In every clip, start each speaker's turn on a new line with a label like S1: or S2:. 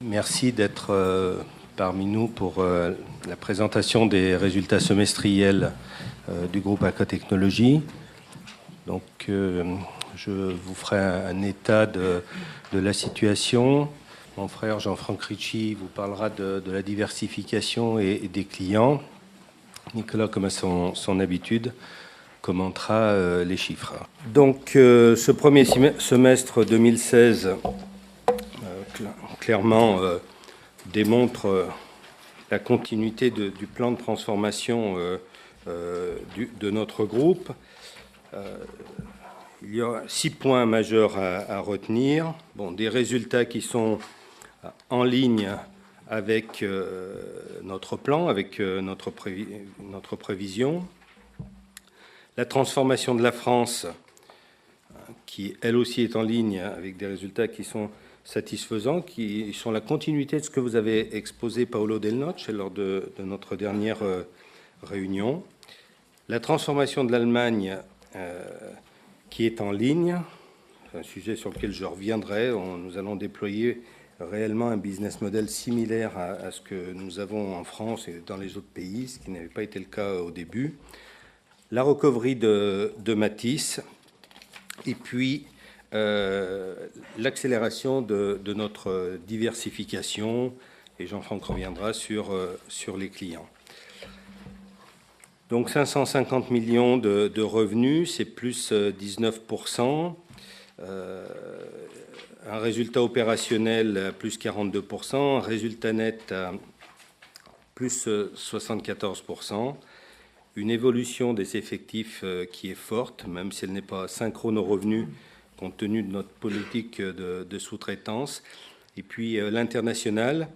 S1: Merci d'être parmi nous pour la présentation des résultats semestriels du groupe Aquatechnologies. Donc, je vous ferai un état de la situation. Mon frère Jean-Franck Ricci vous parlera de la diversification et des clients. Nicolas, comme à son habitude, commentera les chiffres. Donc, ce premier semestre 2016 clairement démontre la continuité du plan de transformation de notre groupe. Il y a 6 points majeurs à retenir. Bon, des résultats qui sont en ligne avec notre plan, avec notre prévision. La transformation de la France, qui elle aussi est en ligne avec des résultats qui sont satisfaisants, qui sont la continuité de ce que vous avez exposé, Paolo Del Noce, lors de notre dernière réunion. La transformation de l'Allemagne, qui est en ligne, un sujet sur lequel je reviendrai. Nous allons déployer réellement un business model similaire à ce que nous avons en France et dans les autres pays, ce qui n'avait pas été le cas au début. La recovery de Matisse, et puis l'accélération de notre diversification, et Jean-Franck reviendra sur les clients. Donc 550 millions de revenus, c'est plus 19%, un résultat opérationnel à plus 42%, un résultat net à plus 74%, une évolution des effectifs qui est forte, même si elle n'est pas synchrone aux revenus, compte tenu de notre politique de sous-traitance. Et puis l'international,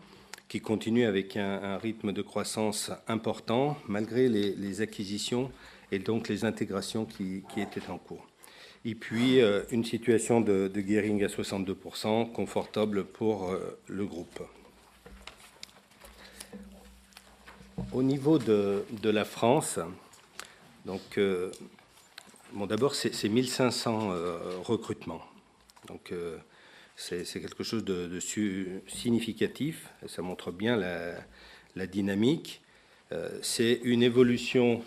S1: qui continue avec un rythme de croissance important, malgré les acquisitions et donc les intégrations qui étaient en cours. Et puis une situation de gearing à 62%, confortable pour le groupe. Au niveau de la France, donc, bon, d'abord, c'est 1500 recrutements. Donc, c'est quelque chose de significatif. Ça montre bien la dynamique. C'est une évolution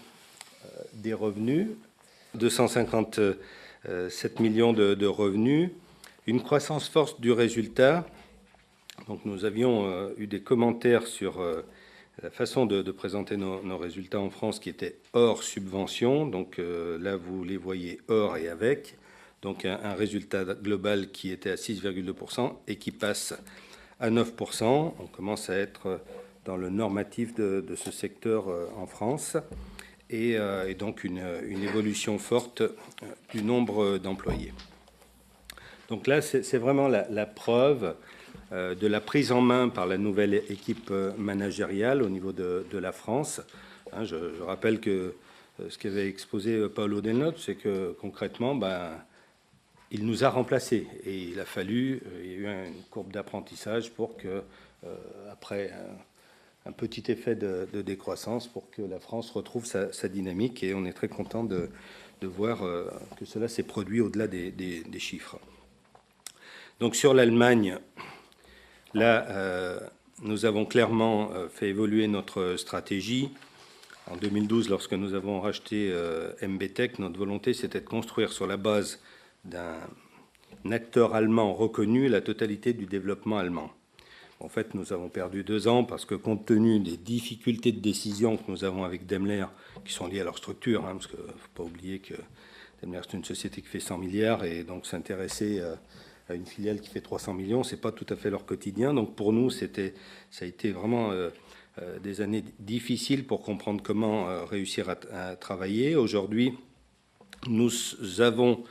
S1: des revenus, 257 millions de revenus, une croissance forte du résultat. Donc, nous avions eu des commentaires sur la façon de présenter nos résultats en France qui était hors subvention. Donc là, vous les voyez hors et avec. Donc un résultat global qui était à 6,2% et qui passe à 9%. On commence à être dans le normatif de ce secteur en France. Et donc une évolution forte du nombre d'employés. Donc là, c'est vraiment la preuve de la prise en main par la nouvelle équipe managériale au niveau de la France. Je rappelle que ce qu'avait exposé Paolo Del Noce, c'est que concrètement, il nous a remplacés. Et il a fallu, il y a eu une courbe d'apprentissage pour que, après un petit effet de décroissance, pour que la France retrouve sa dynamique. Et on est très content de voir que cela s'est produit au-delà des chiffres. Donc sur l'Allemagne, là, nous avons clairement fait évoluer notre stratégie. En 2012, lorsque nous avons racheté MBTech, notre volonté, c'était de construire sur la base d'un acteur allemand reconnu la totalité du développement allemand. En fait, nous avons perdu 2 ans parce que, compte tenu des difficultés de décision que nous avons avec Daimler, qui sont liées à leur structure, parce qu'il ne faut pas oublier que Daimler, c'est une société qui fait 100 milliards, et donc s'intéresser à une filiale qui fait 300 millions, ce n'est pas tout à fait leur quotidien. Donc pour nous, ça a été vraiment des années difficiles pour comprendre comment réussir à travailler. Aujourd'hui, nous avons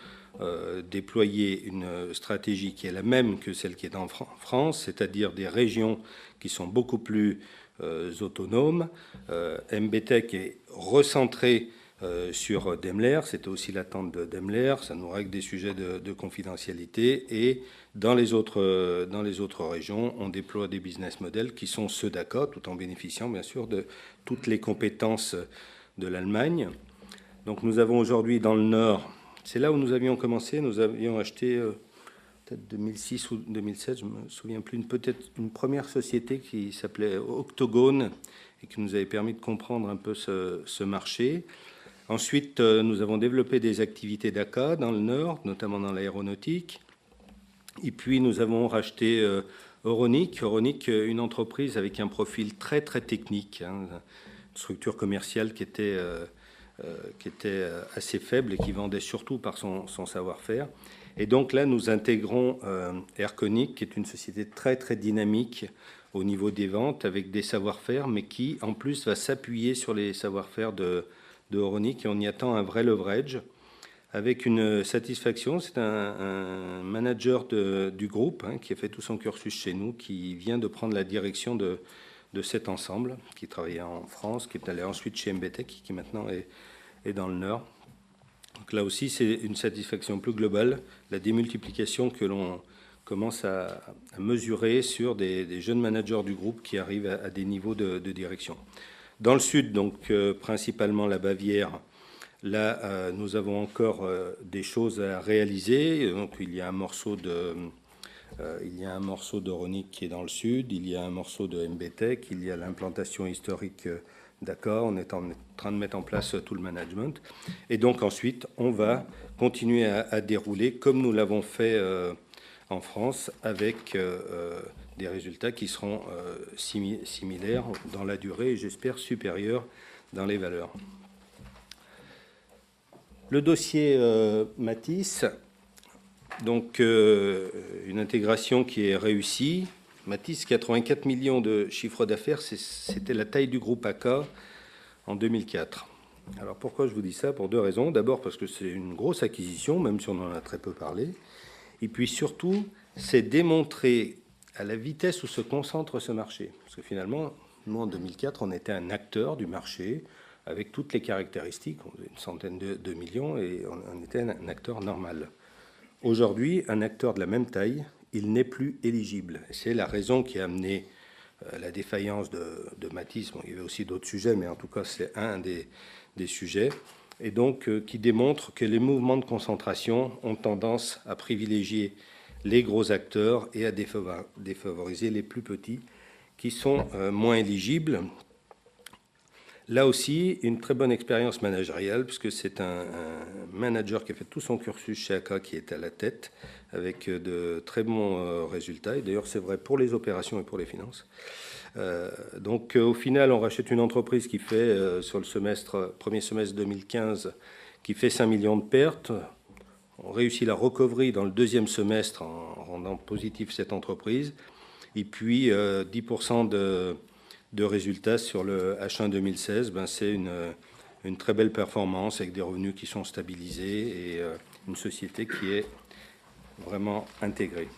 S1: déployé une stratégie qui est la même que celle qui est en France, c'est-à-dire des régions qui sont beaucoup plus autonomes. MBTech est recentré sur Daimler, c'était aussi l'attente de Daimler, ça nous règle des sujets de confidentialité, et dans les autres régions, on déploie des business models qui sont ceux d'ACA, tout en bénéficiant bien sûr de toutes les compétences de l'Allemagne. Donc nous avons aujourd'hui dans le Nord, c'est là où nous avions commencé, nous avions acheté peut-être 2006 ou 2007, je ne me souviens plus, peut-être une première société qui s'appelait Octogone et qui nous avait permis de comprendre un peu ce marché. Ensuite, nous avons développé des activités d'ACA dans le Nord, notamment dans l'aéronautique. Et puis, nous avons racheté Euronic. Euronic, une entreprise avec un profil très, très technique, hein, une structure commerciale qui était assez faible et qui vendait surtout par son savoir-faire. Et donc là, nous intégrons Airconic, qui est une société très, très dynamique au niveau des ventes, avec des savoir-faire, mais qui, en plus, va s'appuyer sur les savoir-faire de Euronic. Et on y attend un vrai leverage, avec une satisfaction. C'est un manager du groupe, hein, qui a fait tout son cursus chez nous, qui vient de prendre la direction de cet ensemble, qui travaillait en France, qui est allé ensuite chez MBTech, qui maintenant est dans le Nord. Donc là aussi, c'est une satisfaction plus globale, la démultiplication que l'on commence à mesurer sur des jeunes managers du groupe qui arrivent à des niveaux de direction. Dans le sud, donc principalement la Bavière, là, nous avons encore des choses à réaliser. Donc, il y a un morceau d'Euronic qui est dans le sud, il y a un morceau de MBTech, il y a l'implantation historique d'ACA, on est en train de mettre en place tout le management. Et donc ensuite, on va continuer à dérouler comme nous l'avons fait en France, avec des résultats qui seront similaires dans la durée et j'espère supérieurs dans les valeurs. Le dossier Matisse, donc une intégration qui est réussie. Matisse, 84 millions de chiffre d'affaires, c'était la taille du groupe ACA en 2004. Alors pourquoi je vous dis ça? Pour deux raisons. D'abord parce que c'est une grosse acquisition, même si on en a très peu parlé. Et puis surtout, c'est démontrer à la vitesse où se concentre ce marché. Parce que finalement, nous en 2004, on était un acteur du marché avec toutes les caractéristiques. On avait une centaine de millions et on était un acteur normal. Aujourd'hui, un acteur de la même taille, il n'est plus éligible. C'est la raison qui a amené la défaillance de Matisse. Bon, il y avait aussi d'autres sujets, mais en tout cas, c'est un des sujets. Et donc, qui démontre que les mouvements de concentration ont tendance à privilégier les gros acteurs et à défavoriser les plus petits, qui sont moins éligibles. Là aussi, une très bonne expérience managériale, puisque c'est un manager qui a fait tout son cursus chez ACA qui est à la tête, avec de très bons résultats. Et d'ailleurs, c'est vrai pour les opérations et pour les finances. Donc, au final, on rachète une entreprise qui fait, sur le premier semestre 2015, qui fait 5 millions de pertes. On réussit la recovery dans le deuxième semestre en rendant positif cette entreprise. Et puis, 10% de résultats sur le H1 2016, c'est une très belle performance avec des revenus qui sont stabilisés et une société qui est vraiment intégrée.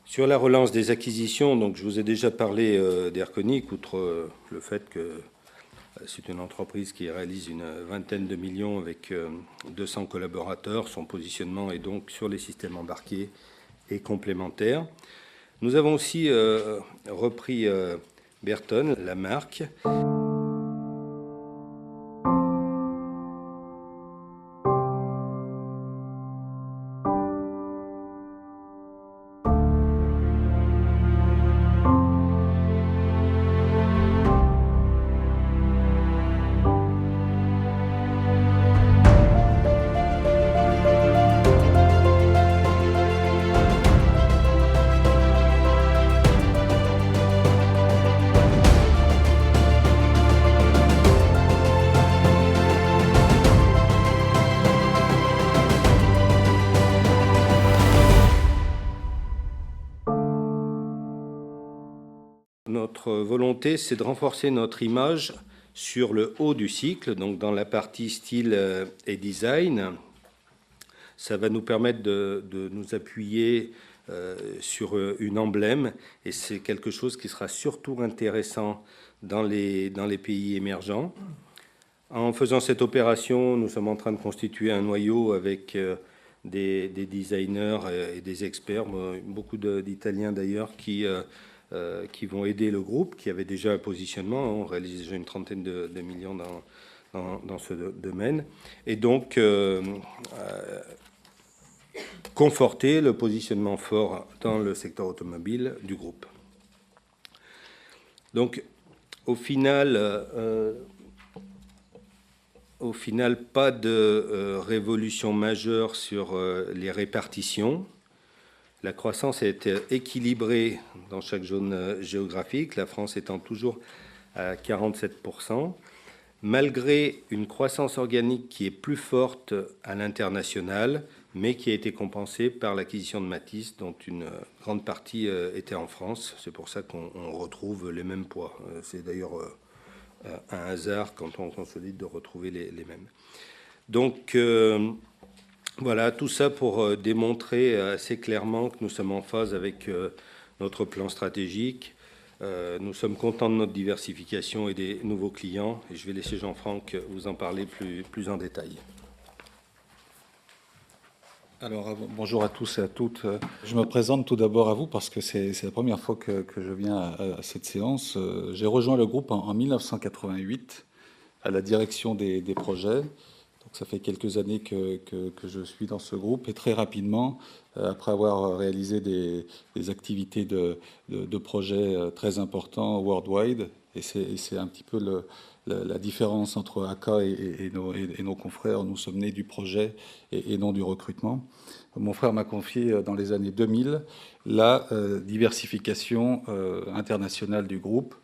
S1: Sur la relance des acquisitions, donc je vous ai déjà parlé d'Airconic, outre le fait que c'est une entreprise qui réalise une vingtaine de millions avec 200 collaborateurs. Son positionnement est donc sur les systèmes embarqués et complémentaires. Nous avons aussi repris Berton, la marque. Notre volonté, c'est de renforcer notre image sur le haut du cycle, donc dans la partie style et design. Ça va nous permettre de nous appuyer sur une emblème, et c'est quelque chose qui sera surtout intéressant dans les pays émergents. En faisant cette opération, nous sommes en train de constituer un noyau avec des designers et des experts, beaucoup d'Italiens d'ailleurs, qui vont aider le groupe, qui avait déjà un positionnement. On réalise déjà une trentaine de millions dans ce domaine. Et donc, conforter le positionnement fort dans le secteur automobile du groupe. Donc, au final, pas de révolution majeure sur les répartitions. La croissance est équilibrée dans chaque zone géographique, la France étant toujours à 47%, malgré une croissance organique qui est plus forte à l'international, mais qui a été compensée par l'acquisition de Mathys, dont une grande partie était en France. C'est pour ça qu'on retrouve les mêmes poids. C'est d'ailleurs un hasard quand on consolide de retrouver les mêmes. Donc, voilà, tout ça pour démontrer assez clairement que nous sommes en phase avec notre plan stratégique. Nous sommes contents de notre diversification et des nouveaux clients. Et je vais laisser Jean-Franck vous en parler plus en détail.
S2: Alors, bonjour à tous et à toutes. Je me présente tout d'abord à vous parce que c'est la première fois que je viens à cette séance. J'ai rejoint le groupe en 1988 à la direction des projets. Donc, ça fait quelques années que je suis dans ce groupe et très rapidement, après avoir réalisé des activités de projets très importants worldwide, et c'est un petit peu la différence entre ACA et nos confrères. Nous sommes nés du projet et non du recrutement. Mon frère m'a confié dans les années 2000 la diversification internationale du groupe.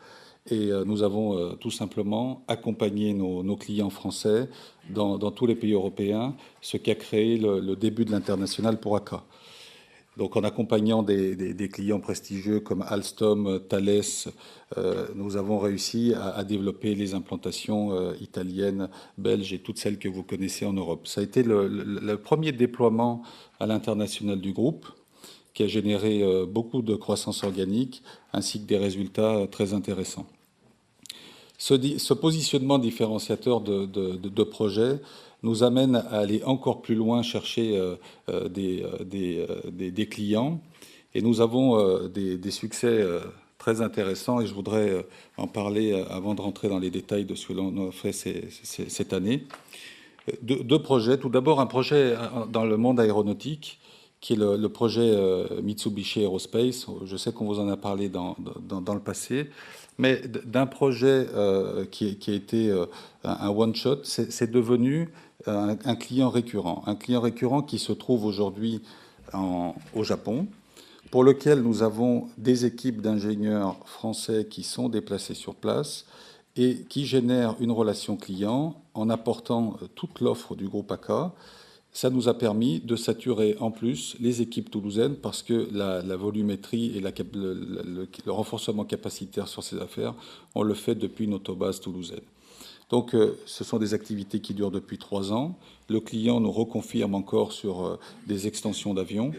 S2: Et nous avons tout simplement accompagné nos clients français dans tous les pays européens, ce qui a créé le début de l'international pour ACA. Donc en accompagnant des clients prestigieux comme Alstom, Thales, nous avons réussi à développer les implantations italiennes, belges et toutes celles que vous connaissez en Europe. Ça a été le premier déploiement à l'international du groupe, qui a généré beaucoup de croissance organique ainsi que des résultats très intéressants. Ce positionnement différenciateur de projet nous amène à aller encore plus loin chercher des clients, et nous avons des succès très intéressants, et je voudrais en parler avant de rentrer dans les détails de ce que l'on a fait cette année. Deux projets. Tout d'abord, un projet dans le monde aéronautique, qui est le projet Mitsubishi Aerospace. Je sais qu'on vous en a parlé dans le passé, mais d'un projet qui a été un one-shot, c'est devenu un client récurrent. Un client récurrent qui se trouve aujourd'hui au Japon, pour lequel nous avons des équipes d'ingénieurs français qui sont déplacés sur place et qui génèrent une relation client en apportant toute l'offre du groupe ACA. Ça nous a permis de saturer en plus les équipes toulousaines parce que la volumétrie et le renforcement capacitaire sur ces affaires, on le fait depuis une autobase toulousaine. Donc ce sont des activités qui durent depuis 3 ans. Le client nous reconfirme encore sur des extensions d'avions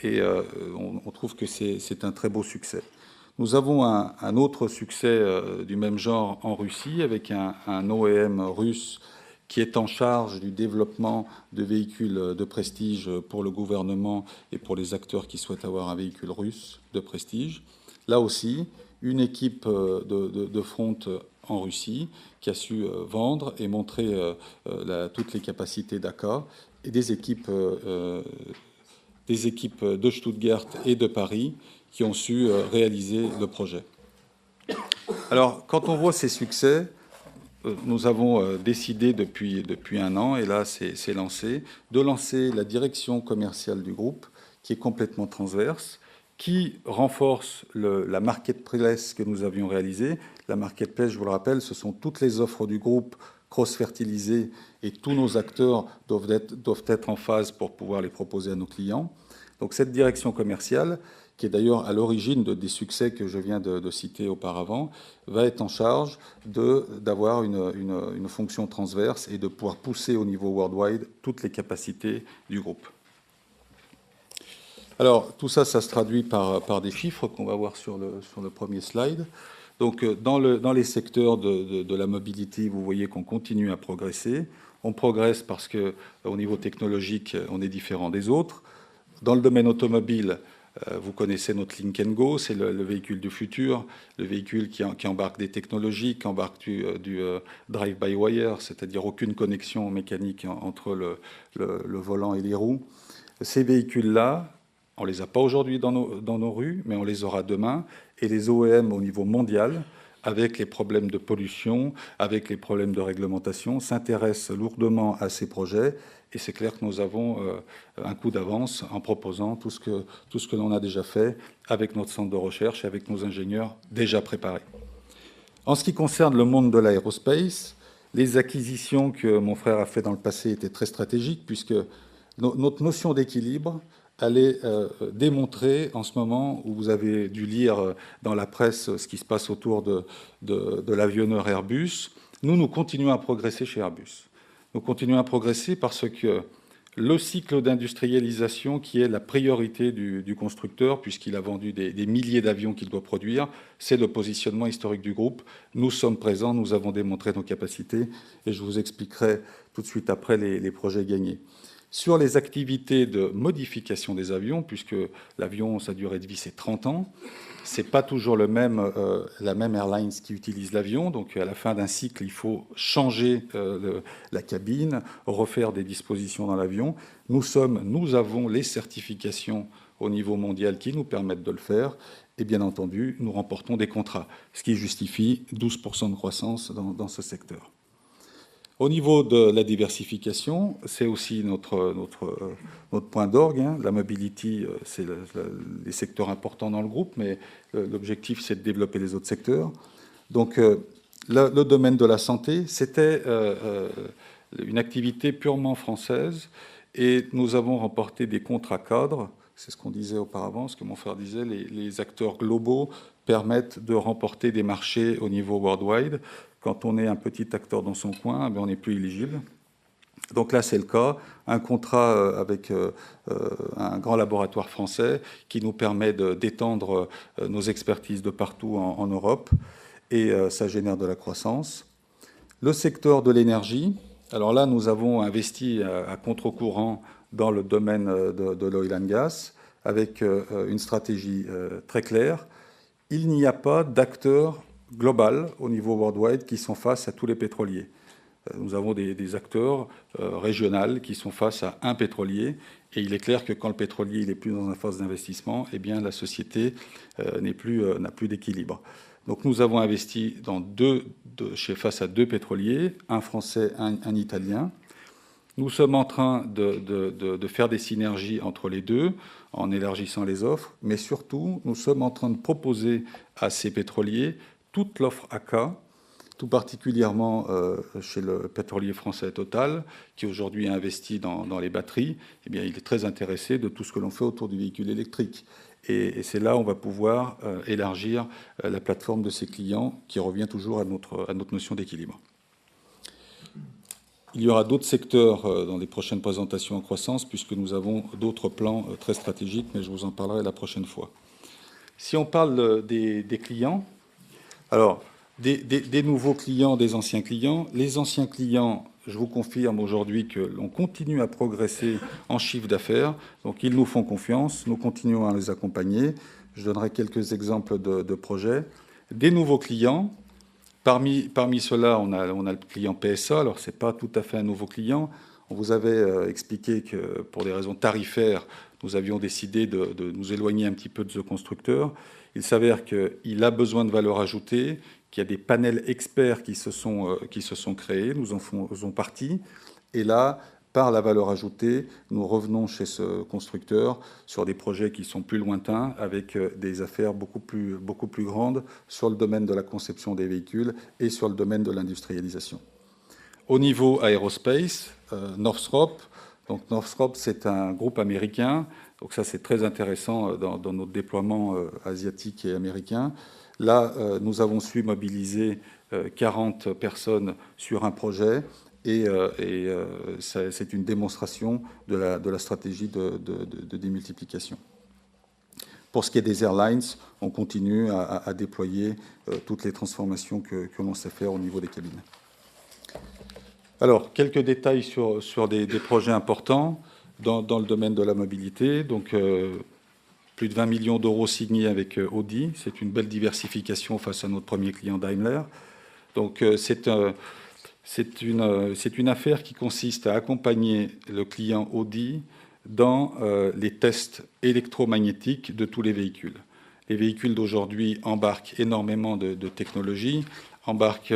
S2: et on trouve que c'est un très beau succès. Nous avons un autre succès du même genre en Russie avec un OEM russe qui est en charge du développement de véhicules de prestige pour le gouvernement et pour les acteurs qui souhaitent avoir un véhicule russe de prestige. Là aussi, une équipe de front en Russie qui a su vendre et montrer toutes les capacités d'ACA, et des équipes de Stuttgart et de Paris qui ont su réaliser le projet. Alors, quand on voit ces succès, nous avons décidé depuis 1 an, et là c'est lancé, de lancer la direction commerciale du groupe, qui est complètement transverse, qui renforce la marketplace que nous avions réalisée. La marketplace, je vous le rappelle, ce sont toutes les offres du groupe cross-fertilisées, et tous nos acteurs doivent être en phase pour pouvoir les proposer à nos clients. Donc cette direction commerciale, qui est d'ailleurs à l'origine des succès que je viens de citer auparavant, va être en charge d'avoir une fonction transverse et de pouvoir pousser au niveau worldwide toutes les capacités du groupe. Alors, tout ça, ça se traduit par des chiffres qu'on va voir sur le premier slide. Donc, dans les secteurs de la mobilité, vous voyez qu'on continue à progresser. On progresse parce qu'au niveau technologique, on est différent des autres. Dans le domaine automobile, vous connaissez notre Link & Go, c'est le véhicule du futur, le véhicule qui embarque des technologies, qui embarque du drive-by-wire, c'est-à-dire aucune connexion mécanique entre le volant et les roues. Ces véhicules-là, on ne les a pas aujourd'hui dans nos rues, mais on les aura demain. Et les OEM au niveau mondial, avec les problèmes de pollution, avec les problèmes de réglementation, s'intéressent lourdement à ces projets. Et c'est clair que nous avons un coup d'avance en proposant tout ce que l'on a déjà fait avec notre centre de recherche et avec nos ingénieurs déjà préparés. En ce qui concerne le monde de l'aérospace, les acquisitions que mon frère a faites dans le passé étaient très stratégiques, puisque notre notion d'équilibre, elle est démontrée en ce moment où vous avez dû lire dans la presse ce qui se passe autour de l'avionneur Airbus. Nous continuons à progresser chez Airbus. Nous continuons à progresser parce que le cycle d'industrialisation, qui est la priorité du constructeur, puisqu'il a vendu des milliers d'avions qu'il doit produire, c'est le positionnement historique du groupe. Nous sommes présents, nous avons démontré nos capacités, et je vous expliquerai tout de suite après les projets gagnés. Sur les activités de modification des avions, puisque l'avion, sa durée de vie, c'est 30 ans, ce n'est pas toujours la même airlines qui utilise l'avion. Donc, à la fin d'un cycle, il faut changer la cabine, refaire des dispositions dans l'avion. Nous avons les certifications au niveau mondial qui nous permettent de le faire. Et bien entendu, nous remportons des contrats, ce qui justifie 12% de croissance dans ce secteur. Au niveau de la diversification, c'est aussi notre point d'orgue. Hein. La mobility, c'est les secteurs importants dans le groupe, mais l'objectif, c'est de développer les autres secteurs. Donc, le domaine de la santé, c'était une activité purement française, et nous avons remporté des contrats cadres. C'est ce qu'on disait auparavant, ce que mon frère disait, les acteurs globaux permettent de remporter des marchés au niveau worldwide. Quand on est un petit acteur dans son coin, on n'est plus éligible. Donc là, c'est le cas. Un contrat avec un grand laboratoire français qui nous permet d'étendre nos expertises de partout en Europe, et ça génère de la croissance. Le secteur de l'énergie, alors là, nous avons investi à contre-courant dans le domaine de l'oil and gas avec une stratégie très claire. Il n'y a pas d'acteurs global au niveau worldwide qui sont face à tous les pétroliers. Nous avons des acteurs régionaux qui sont face à un pétrolier, et il est clair que quand le pétrolier n'est plus dans une phase d'investissement, eh bien la société n'a plus d'équilibre. Donc nous avons investi face à deux pétroliers, un français, un italien. Nous sommes en train de faire des synergies entre les deux en élargissant les offres, mais surtout nous sommes en train de proposer à ces pétroliers toute l'offre AK, tout particulièrement chez le pétrolier français Total, qui aujourd'hui a investi dans les batteries. Eh bien, il est très intéressé de tout ce que l'on fait autour du véhicule électrique. Et c'est là où on va pouvoir élargir la plateforme de ses clients, qui revient toujours à notre notion d'équilibre. Il y aura d'autres secteurs dans les prochaines présentations en croissance, puisque nous avons d'autres plans très stratégiques, mais je vous en parlerai la prochaine fois. Si on parle des clients, alors, des nouveaux clients, des anciens clients. Les anciens clients, je vous confirme aujourd'hui que l'on continue à progresser en chiffre d'affaires. Donc, ils nous font confiance. Nous continuons à les accompagner. Je donnerai quelques exemples de projets. Des nouveaux clients. Parmi ceux-là, on a le client PSA. Alors, ce n'est pas tout à fait un nouveau client. On vous avait expliqué que pour des raisons tarifaires, nous avions décidé de nous éloigner un petit peu de ce constructeur. Il s'avère qu'il a besoin de valeur ajoutée, qu'il y a des panels experts qui se sont créés, nous en faisons partie. Et là, par la valeur ajoutée, nous revenons chez ce constructeur sur des projets qui sont plus lointains, avec des affaires beaucoup plus grandes sur le domaine de la conception des véhicules et sur le domaine de l'industrialisation. Au niveau aérospace, Northrop. Donc Northrop, c'est un groupe américain. Donc ça, c'est très intéressant dans notre déploiement asiatique et américain. Là, nous avons su mobiliser 40 personnes sur un projet, et c'est une démonstration de la stratégie de démultiplication. Pour ce qui est des airlines, on continue à déployer toutes les transformations que l'on sait faire au niveau des cabines. Alors, quelques détails sur des projets importants dans le domaine de la mobilité. Donc, plus de 20 millions d'euros signés avec Audi. C'est une belle diversification face à notre premier client Daimler. Donc, c'est une affaire qui consiste à accompagner le client Audi dans les tests électromagnétiques de tous les véhicules. Les véhicules d'aujourd'hui embarquent énormément de technologies, embarquent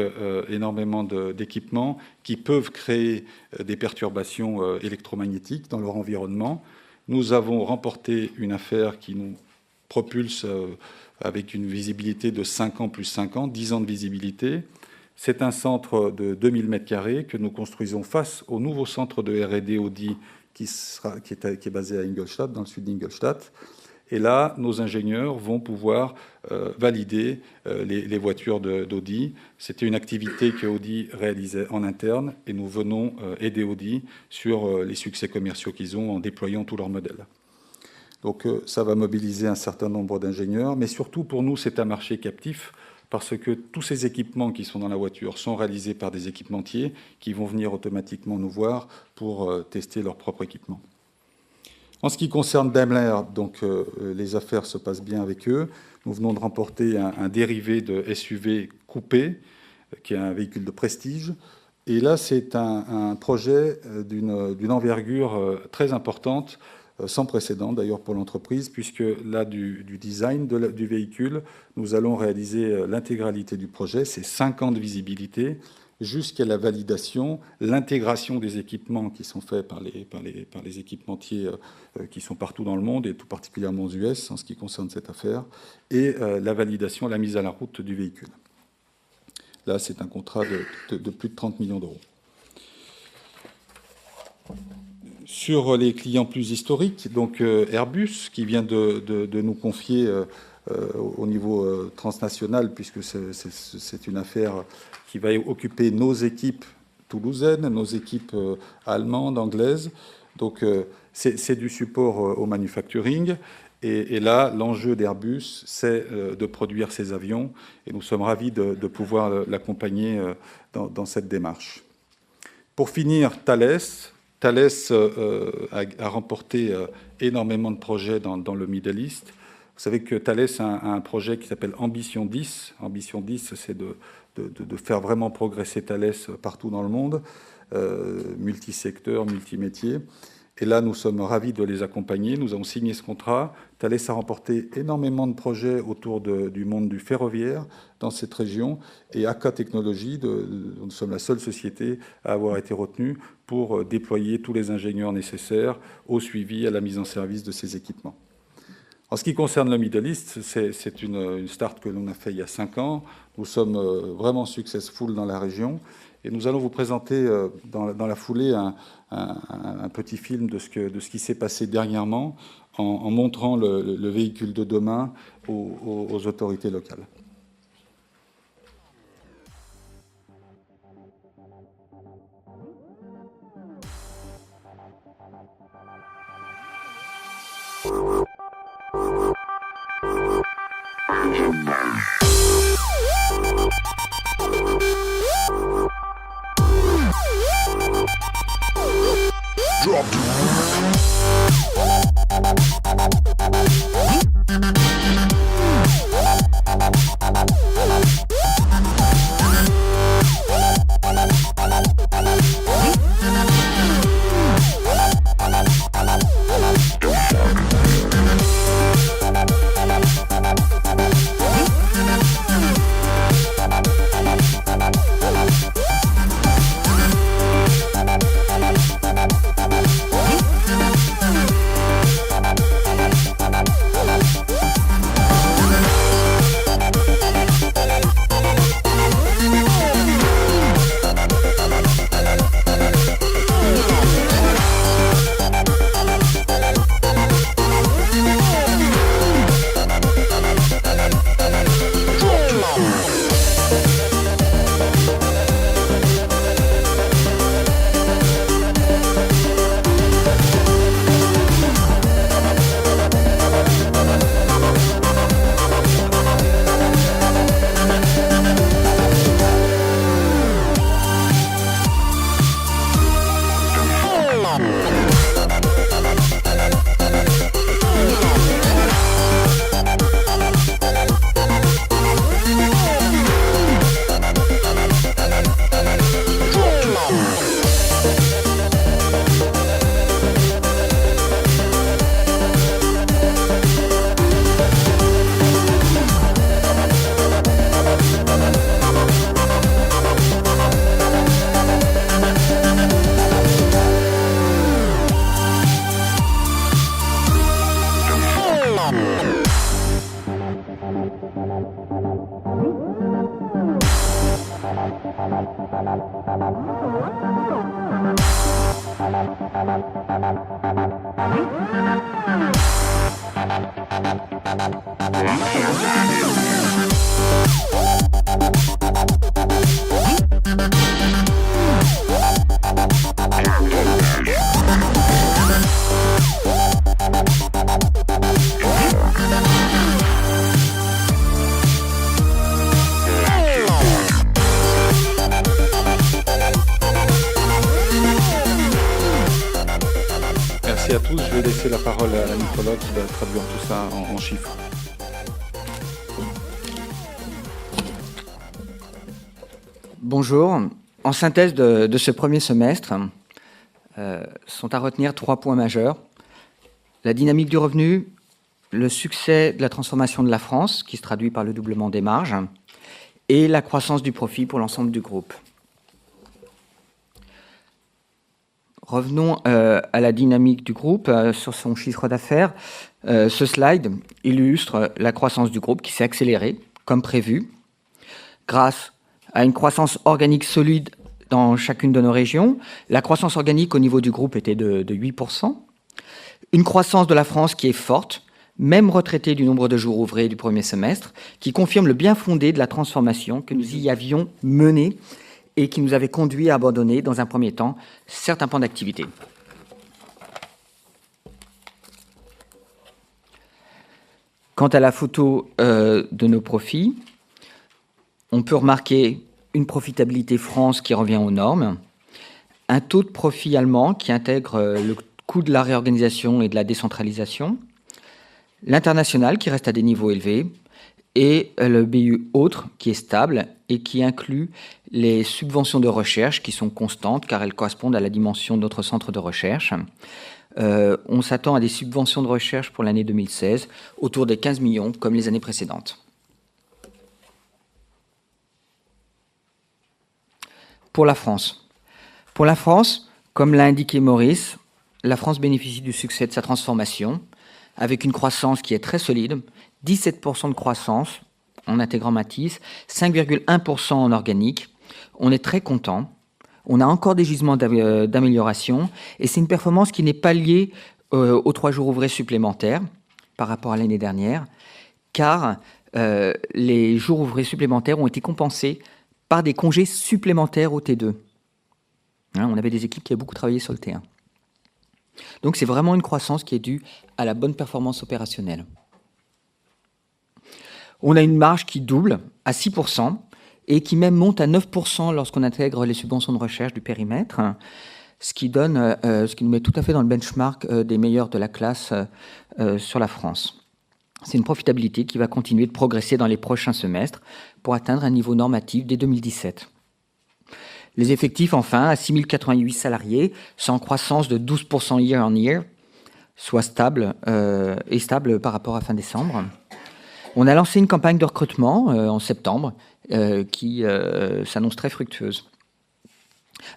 S2: énormément d'équipements qui peuvent créer des perturbations électromagnétiques dans leur environnement. Nous avons remporté une affaire qui nous propulse avec une visibilité de 5 ans plus 5 ans, 10 ans de visibilité. C'est un centre de 2000 m² que nous construisons face au nouveau centre de R&D Audi qui est basé à Ingolstadt, dans le sud d'Ingolstadt. Et là, nos ingénieurs vont pouvoir valider les voitures d'Audi. C'était une activité que Audi réalisait en interne et nous venons aider Audi sur les succès commerciaux qu'ils ont en déployant tous leurs modèles. Donc ça va mobiliser un certain nombre d'ingénieurs, mais surtout pour nous, c'est un marché captif parce que tous ces équipements qui sont dans la voiture sont réalisés par des équipementiers qui vont venir automatiquement nous voir pour tester leur propre équipement. En ce qui concerne Daimler, donc, les affaires se passent bien avec eux. Nous venons de remporter un dérivé de SUV coupé, qui est un véhicule de prestige. Et là, c'est un projet d'une envergure très importante, sans précédent d'ailleurs pour l'entreprise, puisque là, du design du véhicule, nous allons réaliser l'intégralité du projet. C'est 5 ans de visibilité, jusqu'à la validation, l'intégration des équipements qui sont faits par les équipementiers qui sont partout dans le monde, et tout particulièrement aux US en ce qui concerne cette affaire, et la validation, la mise à la route du véhicule. Là, c'est un contrat de plus de 30 millions d'euros. Sur les clients plus historiques, donc Airbus, qui vient de nous confier au niveau transnational, puisque c'est une affaire qui va occuper nos équipes toulousaines, nos équipes allemandes, anglaises. Donc c'est du support au manufacturing. Et là, l'enjeu d'Airbus, c'est de produire ces avions. Et nous sommes ravis de pouvoir l'accompagner dans cette démarche. Pour finir, Thales a remporté énormément de projets dans le Middle East. Vous savez que Thales a un projet qui s'appelle Ambition 10. Ambition 10, c'est de faire vraiment progresser Thales partout dans le monde, multisecteur, multimétier. Et là, nous sommes ravis de les accompagner. Nous avons signé ce contrat. Thales a remporté énormément de projets autour du monde du ferroviaire dans cette région. Et AK Technologies, nous sommes la seule société à avoir été retenue pour déployer tous les ingénieurs nécessaires au suivi, à la mise en service de ces équipements. En ce qui concerne le Middle East, c'est une start que l'on a fait il y a 5 ans. Nous sommes vraiment successful dans la région. Et nous allons vous présenter dans la foulée un petit film de ce qui s'est passé dernièrement en montrant le véhicule de demain aux autorités locales. Merci à tous. Je vais laisser la parole à Nicolas qui va traduire tout ça en chiffres.
S3: Bonjour. En synthèse de ce premier semestre, sont à retenir 3 points majeurs. La dynamique du revenu, le succès de la transformation de la France, qui se traduit par le doublement des marges, et la croissance du profit pour l'ensemble du groupe. Revenons à la dynamique du groupe sur son chiffre d'affaires. Ce slide illustre la croissance du groupe qui s'est accélérée, comme prévu, grâce à une croissance organique solide dans chacune de nos régions. La croissance organique au niveau du groupe était de 8%. Une croissance de la France qui est forte, même retraitée du nombre de jours ouvrés du premier semestre, qui confirme le bien fondé de la transformation que nous y avions menée et qui nous avait conduit à abandonner, dans un premier temps, certains pans d'activité. Quant à la photo de nos profits, on peut remarquer une profitabilité France qui revient aux normes, un taux de profit allemand qui intègre le coût de la réorganisation et de la décentralisation, l'international qui reste à des niveaux élevés, et le BU autre qui est stable et qui inclut les subventions de recherche qui sont constantes car elles correspondent à la dimension de notre centre de recherche. On s'attend à des subventions de recherche pour l'année 2016 autour des 15 millions comme les années précédentes. Pour la France. Pour la France, comme l'a indiqué Maurice, la France bénéficie du succès de sa transformation avec une croissance qui est très solide, 17% de croissance en intégrant Mathys, 5,1% en organique. On est très content. On a encore des gisements d'amélioration et c'est une performance qui n'est pas liée aux 3 jours ouvrés supplémentaires par rapport à l'année dernière, car les jours ouvrés supplémentaires ont été compensés par des congés supplémentaires au T2. On avait des équipes qui avaient beaucoup travaillé sur le T1. Donc c'est vraiment une croissance qui est due à la bonne performance opérationnelle. On a une marge qui double à 6% et qui même monte à 9% lorsqu'on intègre les subventions de recherche du périmètre, ce qui nous met tout à fait dans le benchmark des meilleurs de la classe sur la France. C'est une profitabilité qui va continuer de progresser dans les prochains semestres pour atteindre un niveau normatif dès 2017. Les effectifs, enfin, à 6 088 salariés, sont en croissance de 12% year on year, soit stable par rapport à fin décembre. On a lancé une campagne de recrutement en septembre qui s'annonce très fructueuse.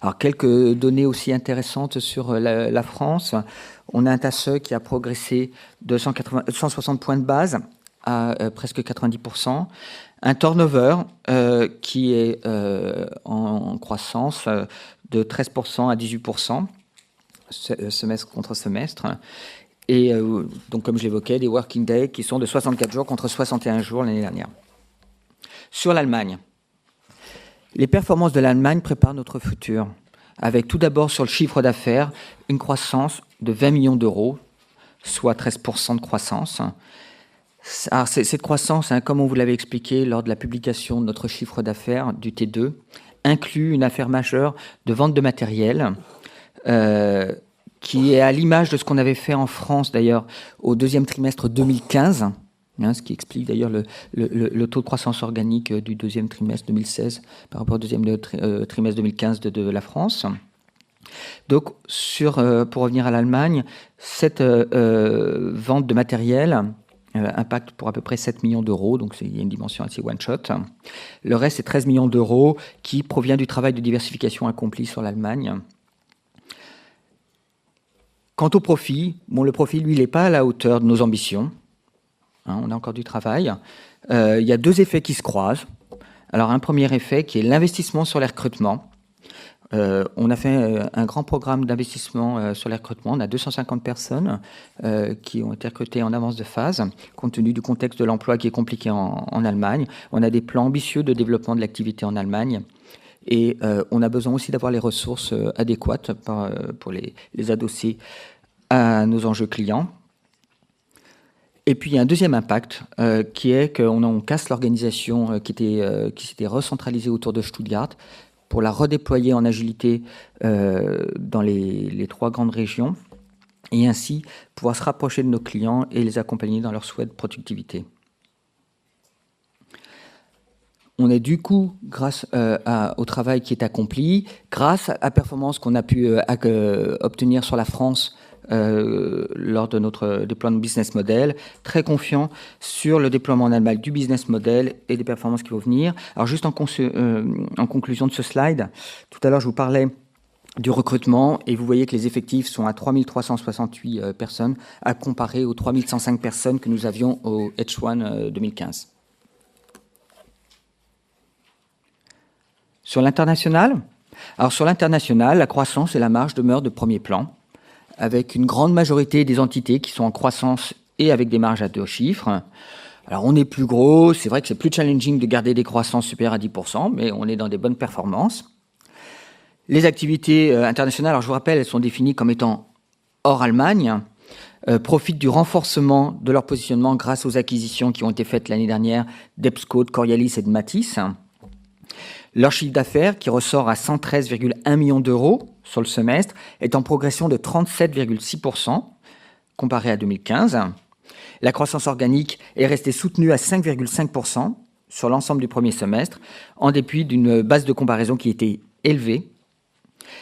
S3: Alors, quelques données aussi intéressantes sur la France. On a un TASE qui a progressé de 160 points de base à presque 90%. Un turnover qui est en croissance de 13% à 18%, semestre contre semestre. Et donc, comme je l'évoquais, des working days qui sont de 64 jours contre 61 jours l'année dernière. Sur l'Allemagne, les performances de l'Allemagne préparent notre futur, avec tout d'abord sur le chiffre d'affaires une croissance de 20 millions d'euros, soit 13% de croissance. Alors, cette croissance, comme on vous l'avait expliqué lors de la publication de notre chiffre d'affaires du T2, inclut une affaire majeure de vente de matériel qui est à l'image de ce qu'on avait fait en France d'ailleurs au deuxième trimestre 2015, ce qui explique d'ailleurs le taux de croissance organique du deuxième trimestre 2016 par rapport au deuxième trimestre 2015 de la France. Donc, pour revenir à l'Allemagne, cette vente de matériel impacte pour à peu près 7 millions d'euros, donc il y a une dimension assez one-shot. Le reste, c'est 13 millions d'euros qui provient du travail de diversification accompli sur l'Allemagne. Quant au profit, le profit, lui, il n'est pas à la hauteur de nos ambitions. On a encore du travail. il y a deux effets qui se croisent. Alors, un premier effet qui est l'investissement sur les recrutements. On a fait un grand programme d'investissement sur les recrutements. On a 250 personnes qui ont été recrutées en avance de phase, compte tenu du contexte de l'emploi qui est compliqué en Allemagne. On a des plans ambitieux de développement de l'activité en Allemagne. Et on a besoin aussi d'avoir les ressources adéquates pour les adosser à nos enjeux clients. Et puis, il y a un deuxième impact qui est qu'on casse l'organisation qui s'était recentralisée autour de Stuttgart pour la redéployer en agilité dans les trois grandes régions et ainsi pouvoir se rapprocher de nos clients et les accompagner dans leurs souhaits de productivité. On est du coup, grâce au travail qui est accompli, grâce à la performance qu'on a pu obtenir sur la France lors de notre déploiement business model, très confiant sur le déploiement en Allemagne du business model et des performances qui vont venir. Alors juste en conclusion de ce slide, tout à l'heure je vous parlais du recrutement et vous voyez que les effectifs sont à 3368 personnes à comparer aux 3105 personnes que nous avions au H1 2015. Sur l'international, alors sur l'international, la croissance et la marge demeurent de premier plan, avec une grande majorité des entités qui sont en croissance et avec des marges à 2 chiffres. Alors on est plus gros, c'est vrai que c'est plus challenging de garder des croissances supérieures à 10%, mais on est dans des bonnes performances. Les activités internationales, alors je vous rappelle, elles sont définies comme étant hors Allemagne, profitent du renforcement de leur positionnement grâce aux acquisitions qui ont été faites l'année dernière d'Epsco, de Coriolis et de Matisse. Leur chiffre d'affaires, qui ressort à 113,1 millions d'euros sur le semestre, est en progression de 37,6% comparé à 2015. La croissance organique est restée soutenue à 5,5% sur l'ensemble du premier semestre, en dépit d'une base de comparaison qui était élevée.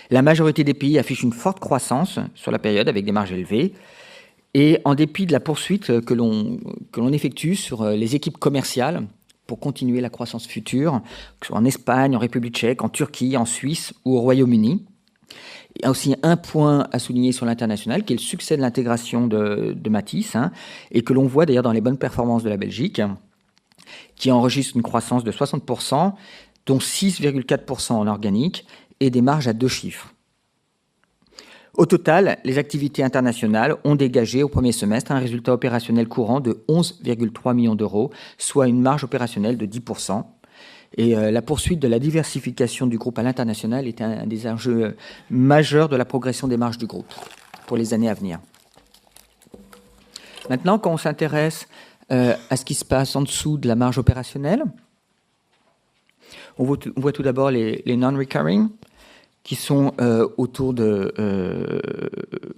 S3: La majorité des pays affiche une forte croissance sur la période avec des marges élevées. Et en dépit de la poursuite que l'on effectue sur les équipes commerciales, pour continuer la croissance future, que ce soit en Espagne, en République tchèque, en Turquie, en Suisse ou au Royaume-Uni. Il y a aussi un point à souligner sur l'international, qui est le succès de l'intégration de Matisse, et que l'on voit d'ailleurs dans les bonnes performances de la Belgique, qui enregistre une croissance de 60%, dont 6,4% en organique, et des marges à 2 chiffres. Au total, les activités internationales ont dégagé au premier semestre un résultat opérationnel courant de 11,3 millions d'euros, soit une marge opérationnelle de 10%. Et la poursuite de la diversification du groupe à l'international est un des enjeux majeurs de la progression des marges du groupe pour les années à venir. Maintenant, quand on s'intéresse à ce qui se passe en dessous de la marge opérationnelle, on voit tout d'abord les non-recurring, qui sont autour de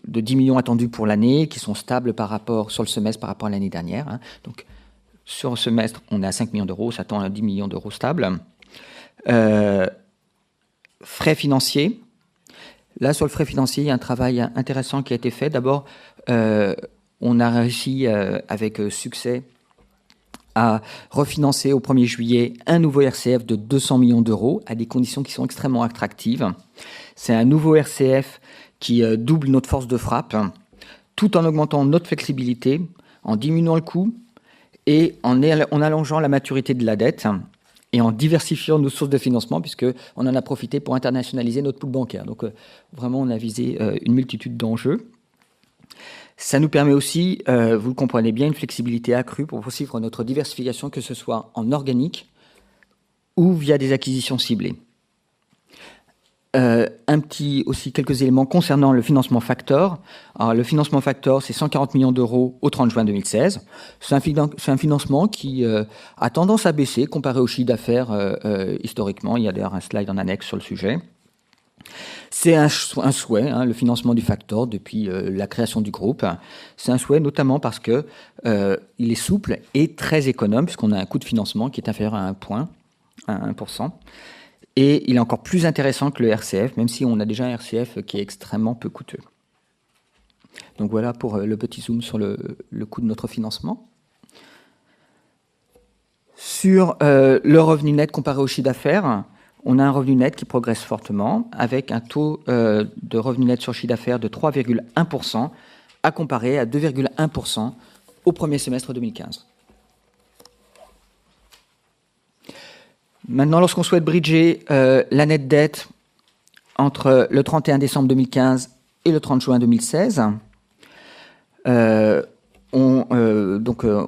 S3: 10 millions attendus pour l'année, qui sont stables sur le semestre par rapport à l'année dernière. Donc, sur le semestre, on est à 5 millions d'euros, ça tend à 10 millions d'euros stables. Frais financiers. Là, sur le frais financier, il y a un travail intéressant qui a été fait. D'abord, on a réussi avec succès à refinancer au 1er juillet un nouveau RCF de 200 millions d'euros à des conditions qui sont extrêmement attractives. C'est un nouveau RCF qui double notre force de frappe, tout en augmentant notre flexibilité, en diminuant le coût et en allongeant la maturité de la dette et en diversifiant nos sources de financement, puisqu'on en a profité pour internationaliser notre pool bancaire. Donc vraiment, on a visé une multitude d'enjeux. Ça nous permet aussi, vous le comprenez bien, une flexibilité accrue pour poursuivre notre diversification, que ce soit en organique ou via des acquisitions ciblées. Aussi quelques éléments concernant le financement factor. Alors, le financement factor, c'est 140 millions d'euros au 30 juin 2016. C'est un financement qui a tendance à baisser comparé au chiffre d'affaires historiquement. Il y a d'ailleurs un slide en annexe sur le sujet. C'est un souhait, le financement du factor depuis la création du groupe. C'est un souhait notamment parce que il est souple et très économe, puisqu'on a un coût de financement qui est inférieur à 1%. Et il est encore plus intéressant que le RCF, même si on a déjà un RCF qui est extrêmement peu coûteux. Donc voilà pour le petit zoom sur le coût de notre financement. Sur le revenu net comparé au chiffre d'affaires, on a un revenu net qui progresse fortement, avec un taux de revenu net sur chiffre d'affaires de 3,1%, à comparer à 2,1% au premier semestre 2015. Maintenant, lorsqu'on souhaite bridger la nette dette entre le 31 décembre 2015 et le 30 juin 2016, on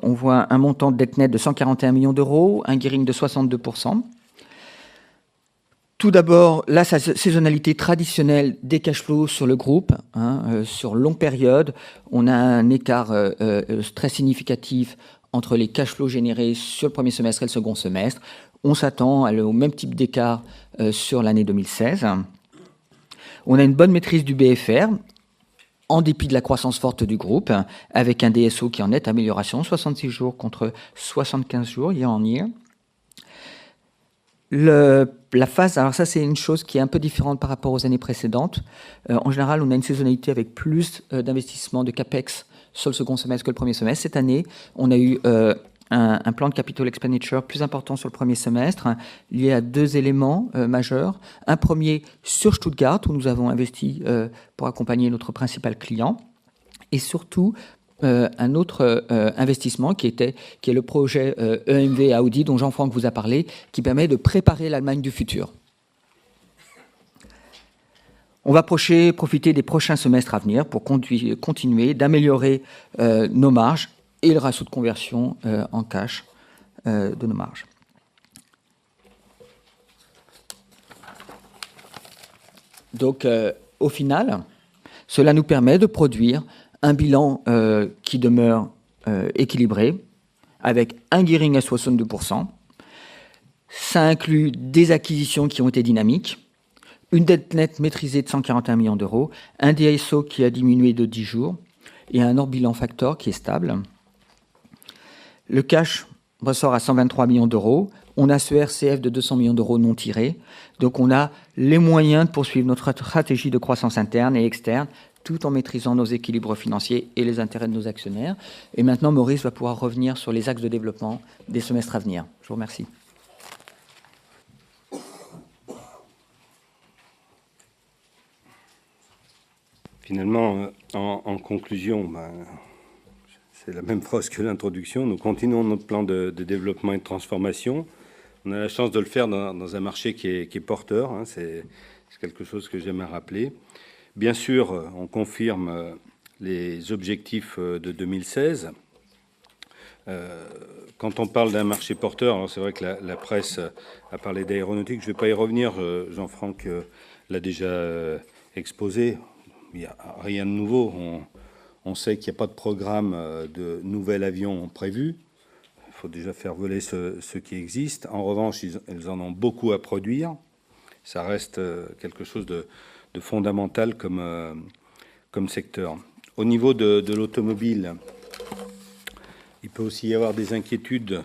S3: voit un montant de dette nette de 141 millions d'euros, un gearing de 62%. Tout d'abord, la saisonnalité traditionnelle des cash flows sur le groupe. Sur longue période, on a un écart très significatif entre les cash flows générés sur le premier semestre et le second semestre. On s'attend au même type d'écart sur l'année 2016. On a une bonne maîtrise du BFR, en dépit de la croissance forte du groupe, avec un DSO qui est en nette amélioration, 66 jours contre 75 jours year-on-year. La phase, alors ça c'est une chose qui est un peu différente par rapport aux années précédentes. En général, on a une saisonnalité avec plus d'investissement de CAPEX sur le second semestre que le premier semestre. Cette année, on a eu un plan de capital expenditure plus important sur le premier semestre, lié à deux éléments majeurs. Un premier sur Stuttgart, où nous avons investi pour accompagner notre principal client, et surtout un autre investissement qui est le projet EMV Audi dont Jean-Franck vous a parlé, qui permet de préparer l'Allemagne du futur. On va profiter des prochains semestres à venir pour continuer d'améliorer nos marges et le ratio de conversion en cash de nos marges. Donc, au final, cela nous permet de produire un bilan qui demeure équilibré, avec un gearing à 62%. Ça inclut des acquisitions qui ont été dynamiques, une dette nette maîtrisée de 141 millions d'euros, un DSO qui a diminué de 10 jours et un hors bilan factor qui est stable. Le cash ressort à 123 millions d'euros. On a ce RCF de 200 millions d'euros non tiré. Donc on a les moyens de poursuivre notre stratégie de croissance interne et externe, tout en maîtrisant nos équilibres financiers et les intérêts de nos actionnaires. Et maintenant, Maurice va pouvoir revenir sur les axes de développement des semestres à venir. Je vous remercie.
S1: Finalement, en conclusion, c'est la même phrase que l'introduction. Nous continuons notre plan de développement et de transformation. On a la chance de le faire dans un marché qui est porteur. C'est quelque chose que j'aime à rappeler. Bien sûr, on confirme les objectifs de 2016. Quand on parle d'un marché porteur, alors c'est vrai que la presse a parlé d'aéronautique. Je ne vais pas y revenir. Jean-Franck l'a déjà exposé. Il n'y a rien de nouveau. On sait qu'il n'y a pas de programme de nouvel avion prévu. Il faut déjà faire voler ce qui existe. En revanche, ils en ont beaucoup à produire. Ça reste quelque chose de fondamental comme secteur. Au niveau de l'automobile, il peut aussi y avoir des inquiétudes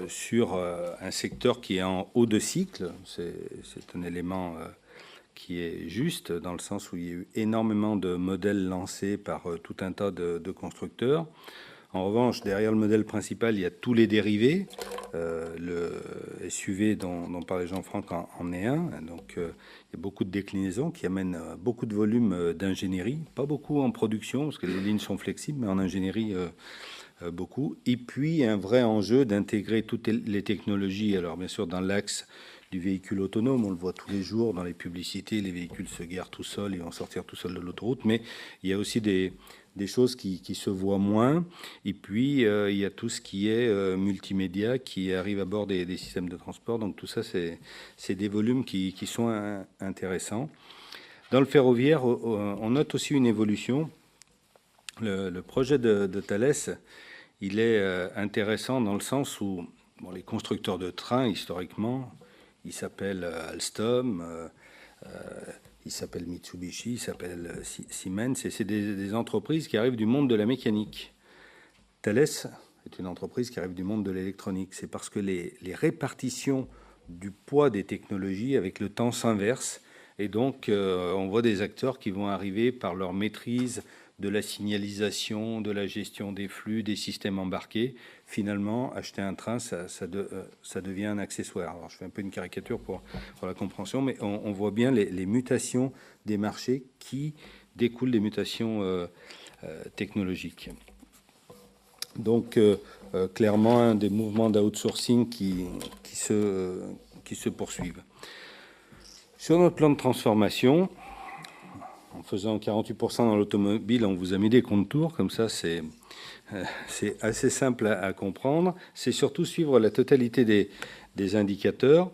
S1: sur un secteur qui est en haut de cycle. C'est un élément qui est juste, dans le sens où il y a eu énormément de modèles lancés par tout un tas de constructeurs. En revanche, derrière le modèle principal, il y a tous les dérivés. Le SUV dont parlait Jean-Franck en est un. Donc, il y a beaucoup de déclinaisons qui amènent beaucoup de volume d'ingénierie. Pas beaucoup en production, parce que les lignes sont flexibles, mais en ingénierie, beaucoup. Et puis, un vrai enjeu d'intégrer toutes les technologies. Alors, bien sûr, dans l'axe du véhicule autonome, on le voit tous les jours dans les publicités, les véhicules se garent tout seuls et vont sortir tout seuls de l'autoroute, mais il y a aussi des choses qui se voient moins, et puis il y a tout ce qui est multimédia qui arrive à bord des systèmes de transport, donc tout ça c'est des volumes qui sont intéressants. Dans le ferroviaire, on note aussi une évolution. Le projet de Thales, il est intéressant dans le sens où les constructeurs de trains, historiquement, il s'appelle Alstom, il s'appelle Mitsubishi, il s'appelle Siemens, et c'est des entreprises qui arrivent du monde de la mécanique. Thales est une entreprise qui arrive du monde de l'électronique. C'est parce que les répartitions du poids des technologies avec le temps s'inversent, et donc on voit des acteurs qui vont arriver par leur maîtrise de la signalisation, de la gestion des flux, des systèmes embarqués. Finalement, acheter un train, ça devient un accessoire. Alors, je fais un peu une caricature pour la compréhension, mais on voit bien les mutations des marchés qui découlent des mutations technologiques. Donc, clairement, un des mouvements d'outsourcing qui se poursuivent. Sur notre plan de transformation, en faisant 48% dans l'automobile, on vous a mis des contours, comme ça c'est assez simple à comprendre. C'est surtout suivre la totalité des indicateurs.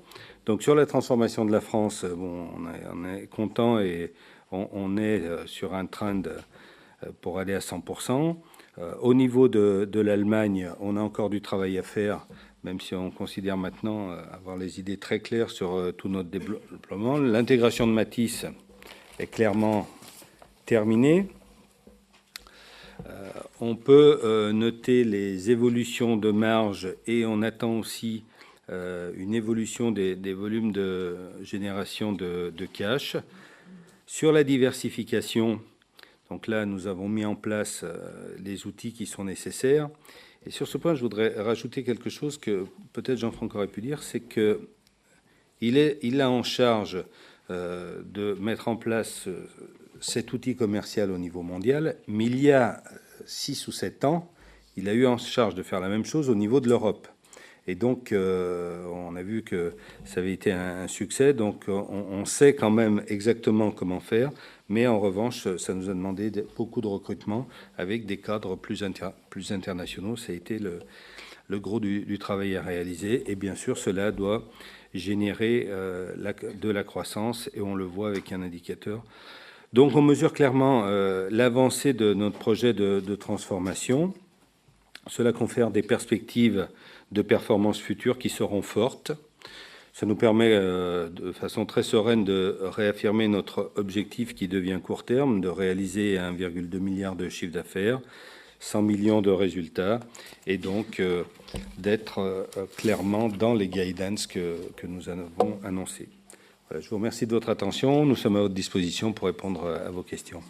S1: Donc sur la transformation de la France, bon, on est content et on est sur un trend pour aller à 100%. Au niveau de l'Allemagne, on a encore du travail à faire, même si on considère maintenant avoir les idées très claires sur tout notre déploiement. L'intégration de Matisse est clairement terminée. On peut noter les évolutions de marge et on attend aussi une évolution des volumes de génération de cash. Sur la diversification, donc là, nous avons mis en place les outils qui sont nécessaires. Et sur ce point, je voudrais rajouter quelque chose que peut-être Jean-Franck aurait pu dire, c'est qu'il a en charge de mettre en place cet outil commercial au niveau mondial, mais il y a 6 ou 7 ans, il a eu en charge de faire la même chose au niveau de l'Europe. Et donc, on a vu que ça avait été un succès, donc on sait quand même exactement comment faire, mais en revanche, ça nous a demandé beaucoup de recrutement avec des cadres plus internationaux. Ça a été le gros du travail à réaliser, et bien sûr, cela doit générer de la croissance, et on le voit avec un indicateur. Donc, on mesure clairement l'avancée de notre projet de transformation. Cela confère des perspectives de performances futures qui seront fortes. Ça nous permet de façon très sereine de réaffirmer notre objectif qui devient court terme, de réaliser 1,2 milliard de chiffre d'affaires, 100 millions de résultats, et donc d'être clairement dans les guidance que nous avons annoncés. Voilà, je vous remercie de votre attention. Nous sommes à votre disposition pour répondre à vos questions.